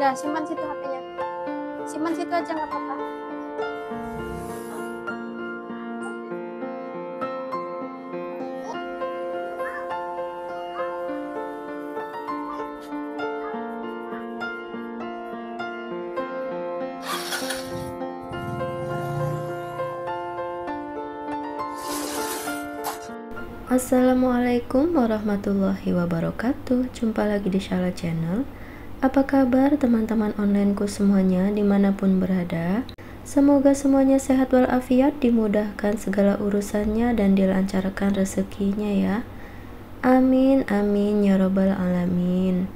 Udah, simpan situ HP-nya. Simpan situ aja nggak apa-apa. Assalamualaikum warahmatullahi wabarakatuh. Jumpa lagi di Shala Channel. Apa kabar teman-teman onlineku semuanya dimanapun berada? Semoga semuanya sehat walafiat, dimudahkan segala urusannya dan dilancarkan rezekinya ya. Amin amin ya robbal alamin.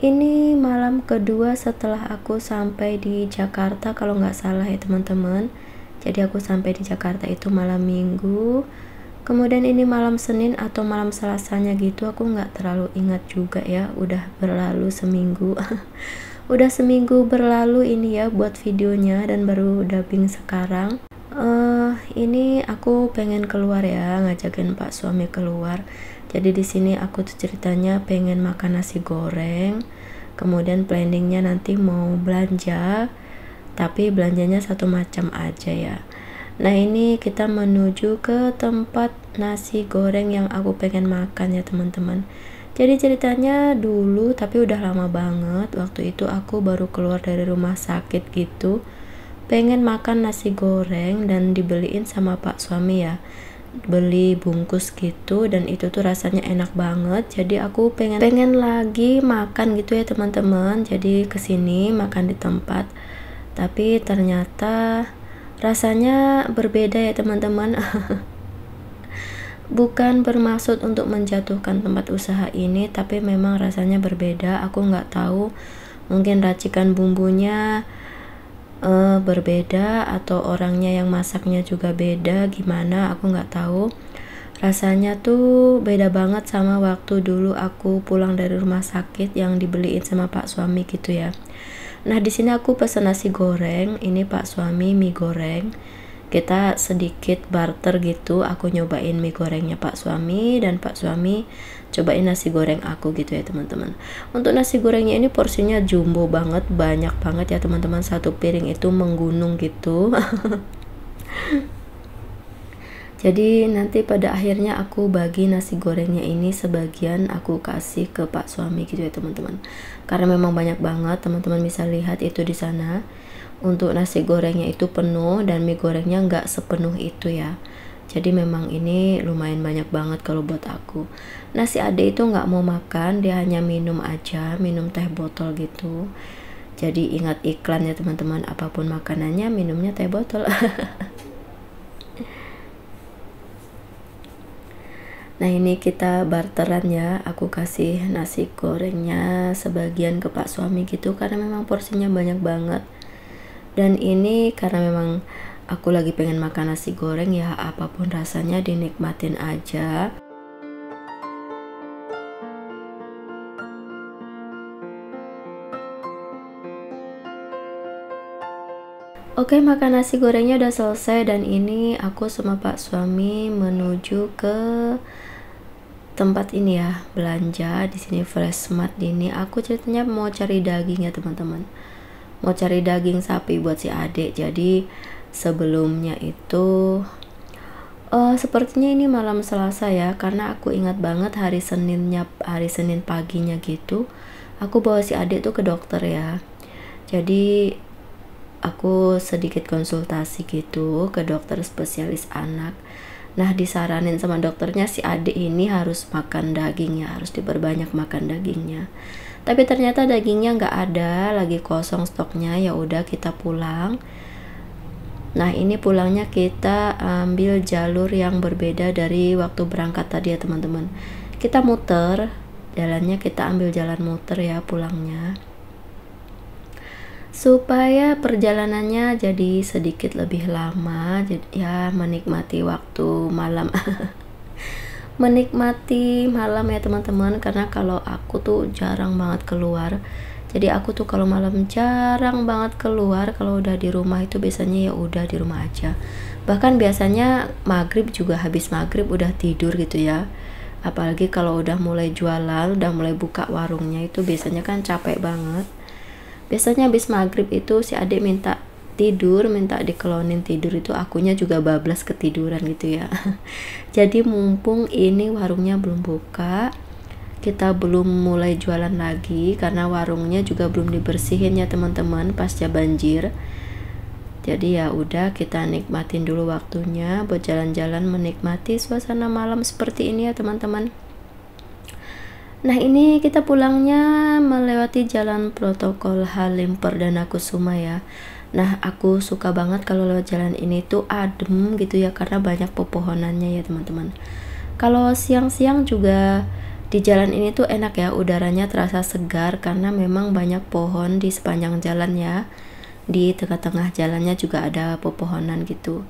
Ini malam kedua setelah aku sampai di Jakarta, kalau nggak salah ya teman-teman. Jadi aku sampai di Jakarta itu malam Minggu. Kemudian ini malam Senin atau malam Selasanya gitu, aku nggak terlalu ingat juga ya. Udah berlalu seminggu. Udah seminggu berlalu ini ya buat videonya, dan baru dubbing sekarang. Ini aku pengen keluar ya, ngajakin Pak suami keluar. Jadi di sini aku tuh ceritanya pengen makan nasi goreng. Kemudian planningnya nanti mau belanja, tapi belanjanya satu macam aja ya. Nah ini kita menuju ke tempat nasi goreng yang aku pengen makan ya teman-teman. Jadi ceritanya dulu, tapi udah lama banget, waktu itu aku baru keluar dari rumah sakit gitu, pengen makan nasi goreng dan dibeliin sama Pak suami ya. Beli bungkus gitu, dan itu tuh rasanya enak banget. Jadi aku pengen lagi makan gitu ya teman-teman. Jadi kesini makan di tempat, tapi ternyata rasanya berbeda ya teman-teman. Bukan bermaksud untuk menjatuhkan tempat usaha ini, tapi memang rasanya berbeda. Aku nggak tahu, mungkin racikan bumbunya berbeda, atau orangnya yang masaknya juga beda, gimana aku nggak tahu. Rasanya tuh beda banget sama waktu dulu aku pulang dari rumah sakit yang dibeliin sama Pak suami gitu ya. Nah di sini aku pesen nasi goreng, ini Pak suami mie goreng. Kita sedikit barter gitu, aku nyobain mie gorengnya Pak suami, dan Pak suami cobain nasi goreng aku gitu ya teman-teman. Untuk nasi gorengnya ini porsinya jumbo banget, banyak banget ya teman-teman, satu piring itu menggunung gitu. Jadi nanti pada akhirnya aku bagi nasi gorengnya ini, sebagian aku kasih ke Pak suami gitu ya teman-teman. Karena memang banyak banget, teman-teman bisa lihat itu di sana. Untuk nasi gorengnya itu penuh, dan mie gorengnya nggak sepenuh itu ya. Jadi memang ini lumayan banyak banget kalau buat aku. Nah si Ade itu nggak mau makan, dia hanya minum aja, minum teh botol gitu. Jadi ingat iklan ya teman-teman, apapun makanannya minumnya teh botol. Nah ini kita barteran ya, aku kasih nasi gorengnya sebagian ke Pak suami gitu, karena memang porsinya banyak banget. Dan ini karena memang aku lagi pengen makan nasi goreng ya, apapun rasanya dinikmatin aja. Oke, makan nasi gorengnya udah selesai, dan ini aku sama Pak suami menuju ke tempat ini ya, belanja di sini Freshmart. Ini aku ceritanya mau cari daging ya teman-teman, mau cari daging sapi buat si adik. Jadi sebelumnya itu sepertinya ini malam Selasa ya, karena aku ingat banget hari Senin paginya gitu, aku bawa si adik tuh ke dokter ya. Jadi aku sedikit konsultasi gitu ke dokter spesialis anak. Nah disaranin sama dokternya si adik ini harus makan daging ya, harus diperbanyak makan dagingnya. Tapi ternyata dagingnya nggak ada, lagi kosong stoknya. Ya udah kita pulang. Nah ini pulangnya kita ambil jalur yang berbeda dari waktu berangkat tadi ya teman-teman. Kita muter jalannya, kita ambil jalan muter ya pulangnya, supaya perjalanannya jadi sedikit lebih lama. Jadi ya menikmati waktu malam. Menikmati malam ya teman-teman, karena kalau aku tuh jarang banget keluar. Jadi aku tuh kalau malam jarang banget keluar. Kalau udah di rumah itu biasanya ya udah di rumah aja. Bahkan biasanya maghrib juga, habis maghrib udah tidur gitu ya. Apalagi kalau udah mulai jualan, udah mulai buka warungnya, itu biasanya kan capek banget. Biasanya habis maghrib itu si adik minta tidur, minta dikelonin tidur, itu akunya juga bablas ketiduran gitu ya. Jadi mumpung ini warungnya belum buka, kita belum mulai jualan lagi karena warungnya juga belum dibersihin ya teman-teman pasca banjir. Jadi ya udah, kita nikmatin dulu waktunya buat jalan-jalan menikmati suasana malam seperti ini ya teman-teman. Nah ini kita pulangnya melewati jalan protokol Halim Perdana Kusuma ya. Nah aku suka banget kalau lewat jalan ini tuh adem gitu ya, karena banyak pepohonannya ya teman-teman. Kalau siang-siang juga di jalan ini tuh enak ya, udaranya terasa segar karena memang banyak pohon di sepanjang jalan ya. Di tengah-tengah jalannya juga ada pepohonan gitu.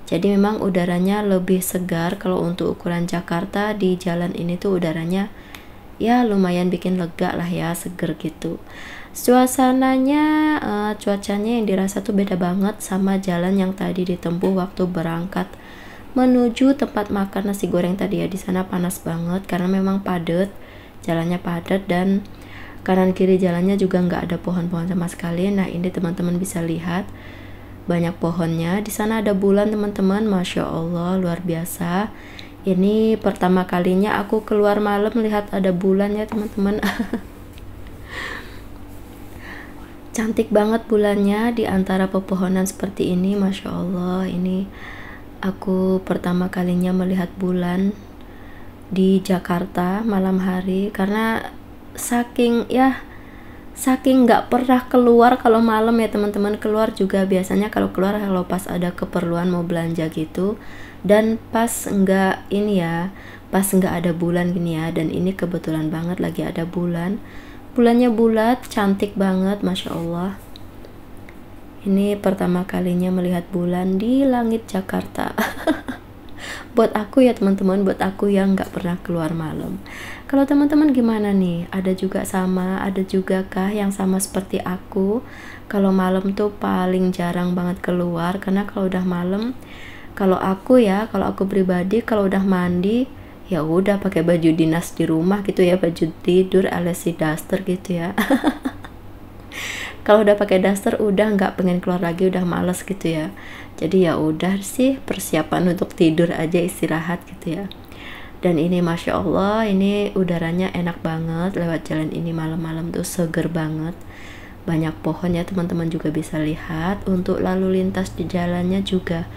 Jadi memang udaranya lebih segar. Kalau untuk ukuran Jakarta, di jalan ini tuh udaranya ya lumayan bikin lega lah ya, seger gitu. Suasananya, cuacanya yang dirasa tuh beda banget sama jalan yang tadi ditempuh waktu berangkat menuju tempat makan nasi goreng tadi ya. Di sana panas banget karena memang padat, jalannya padat, dan kanan kiri jalannya juga nggak ada pohon-pohon sama sekali. Nah ini teman-teman bisa lihat banyak pohonnya. Di sana ada bulan teman-teman, masya Allah luar biasa. Ini pertama kalinya aku keluar malam lihat ada bulan ya teman-teman. Cantik banget bulannya di antara pepohonan seperti ini, masya Allah. Ini aku pertama kalinya melihat bulan di Jakarta malam hari, karena saking nggak pernah keluar kalau malam ya teman-teman. Keluar juga biasanya kalau keluar kalau pas ada keperluan mau belanja gitu, dan pas nggak ada bulan gini ya. Dan ini kebetulan banget lagi ada bulan, bulannya bulat, cantik banget, masya Allah. Ini pertama kalinya melihat bulan di langit Jakarta. Buat aku ya teman-teman, buat aku yang nggak pernah keluar malam. Kalau teman-teman gimana nih? Ada juga kah yang sama seperti aku? Kalau malam tuh paling jarang banget keluar, karena kalau udah malam, kalau aku pribadi kalau udah mandi ya udah pakai baju dinas di rumah gitu ya, baju tidur alias si daster gitu ya. Kalau udah pakai daster udah nggak pengen keluar lagi, udah males gitu ya. Jadi ya udah sih, persiapan untuk tidur aja, istirahat gitu ya. Dan ini masya Allah, ini udaranya enak banget lewat jalan ini malam-malam tuh, seger banget. Banyak pohon ya teman-teman juga bisa lihat. Untuk lalu lintas di jalannya juga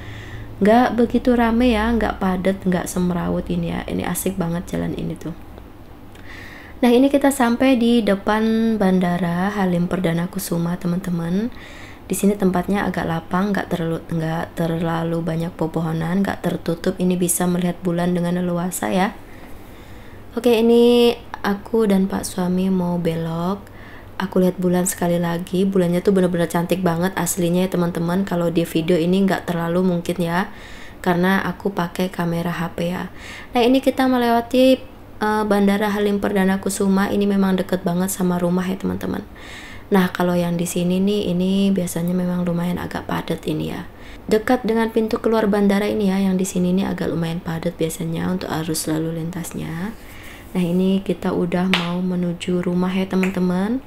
nggak begitu rame ya, nggak padat, nggak semrawut ini ya. Ini asik banget jalan ini tuh. Nah ini kita sampai di depan Bandara Halim Perdana Kusuma teman-teman. Di sini tempatnya agak lapang, nggak terlalu banyak pepohonan, nggak tertutup. Ini bisa melihat bulan dengan leluasa ya. Oke, ini aku dan Pak suami mau belok. Aku lihat bulan sekali lagi. Bulannya tuh bener-bener cantik banget aslinya ya teman-teman. Kalau di video ini nggak terlalu mungkin ya, karena aku pakai kamera HP ya. Nah ini kita melewati Bandara Halim Perdana Kusuma. Ini memang deket banget sama rumah ya teman-teman. Nah kalau yang di sini nih, ini biasanya memang lumayan agak padat ini ya. Dekat dengan pintu keluar bandara ini ya, yang di sini nih agak lumayan padat biasanya untuk arus lalu lintasnya. Nah ini kita udah mau menuju rumah ya teman-teman.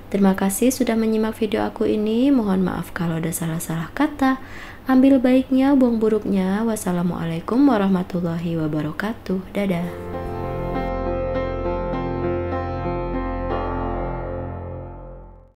Terima kasih sudah menyimak video aku ini. Mohon maaf kalau ada salah-salah kata. Ambil baiknya, buang buruknya. Wassalamualaikum warahmatullahi wabarakatuh. Dadah.